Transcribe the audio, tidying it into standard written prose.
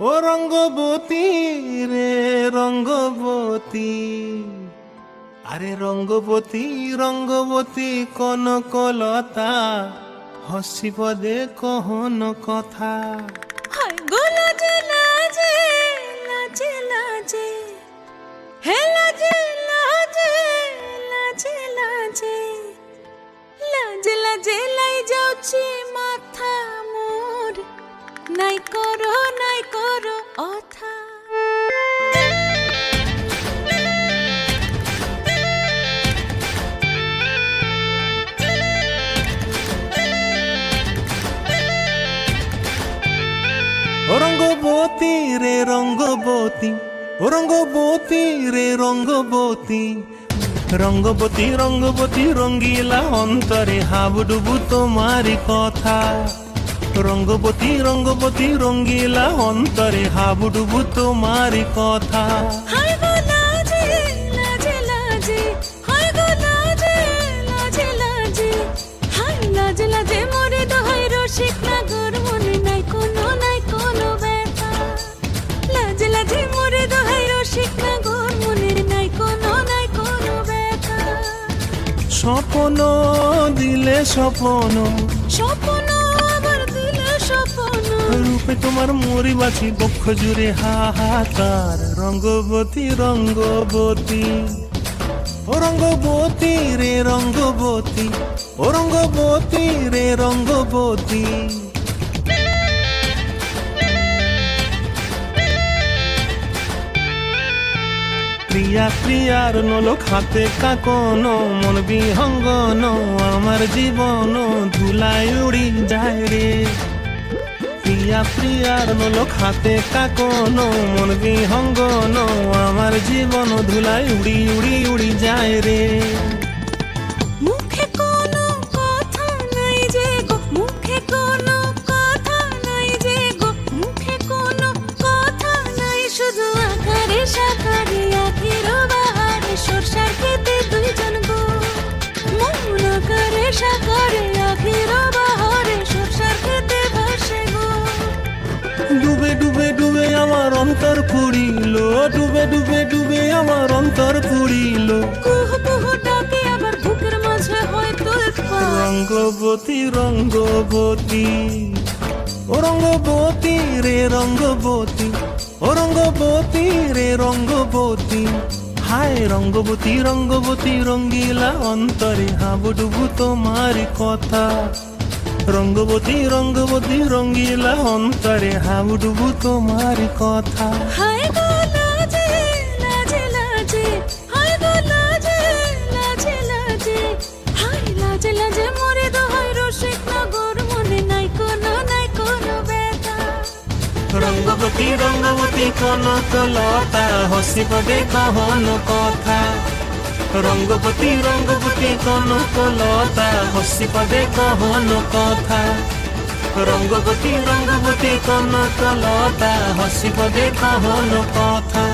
ও রঙ্গবতী রে রঙ্গবতী, আরে রঙ্গবতী রঙ্গবতী কনকলতা, হসিব দে কহন কথা। হায় গো লাজে লাজে লাজে লাজে, হে লাজে লাজে লাজে লাজে, লাজে লাজে লাই যাଉଛି মাথা মোর, নাই করো অথা। ও রঙ্গবতী রে রঙ্গবতী, ও রঙ্গবতী রে রঙ্গবতী, রঙ্গবতী রঙ্গবতী রঙ্গিলা অন্তরে হাবুডুবু তোমারি কথা। রঙ্গবতী রঙ্গবতী রঙ্গিলা অন্তরে হাবুডুবু তোমারি কথা। হায় গো লাজে লাজে লাজে, হায় গো লাজে লাজে লাজে, হায় লাজে লাজে মোরে দোহাই রসিক নাগর, মনে নাই কোনো ব্যথা। লাজে লাজে মোরে দোহাই রসিক নাগর, মনে নাই কোনো ব্যথা। স্বপ্ন দিলে স্বপ্ন, স্বপ্ন আবার দিলে স্বপ্ন, রূপে তোমার মরি বাছি বক্ষ জুড়ে হাহাকার। রঙ্গবতী রঙ্গবতী, ও রঙ্গবতী রে রঙ্গবতী, ও রঙ্গবতী রে রঙ্গবতী। প্রিয়া প্রিয়ার নলো খাতে কাকন, মন বিহঙ্গন আমার জীবন ধুলায় উড়ি যায় রে। প্রিয়া প্রিয়ার নলো খাতে কাকন, মন বিহঙ্গন আমার জীবন ধুলায় উড়ি উড়ি উড়ি যায় রে। মুখে কোনো কথা নাই যে গো, মুখে কোনো কথা নাই যে গো, মুখে কোনো কথা নাই, শুধু আকারে সাকারে আখির বাহারে সরষার খেতে দুইজন গো। মন আকারে সাকারে আখির বাহারে সরষার খেতে ভাসে গো। ডুবে ডুবে ডুবে আমার অন্তর পুড়িল, ডুবে ডুবে ডুবে আমার অন্তর পুড়িল। কুহু কুহু ডাকে আবার বুকের মাঝে হয় তোলপাড়। রঙ্গবতী রঙ্গবতী, ও রঙ্গবতী রে রঙ্গবতী, ও রঙ্গবতী রে রঙ্গবতী। হায় রঙ্গবতী রঙ্গবতী রঙ্গিলা অন্তরে হাবুডুবু তোমারি কথা। রঙ্গবতী রঙ্গবতী রঙ্গিলা অন্তরে হাবুডুবু তোমারি কথা। হায় গো লাজে লাজে লাজে, হায় গো লাজে লাজে লাজে, হায় লাজে লাজে মোরে দোহাই রসিক নগর, মনে নাই কোনো ব্যথা। রঙ্গবতী রঙ্গবতী কনকলতা, হসিব দে কহন কথা। রঙ্গবতী রঙ্গবতী কনকলতা, হসিব দে কহন কথা। রঙ্গবতী রঙ্গবতী কনকলতা, হসিব দে কহন কথা।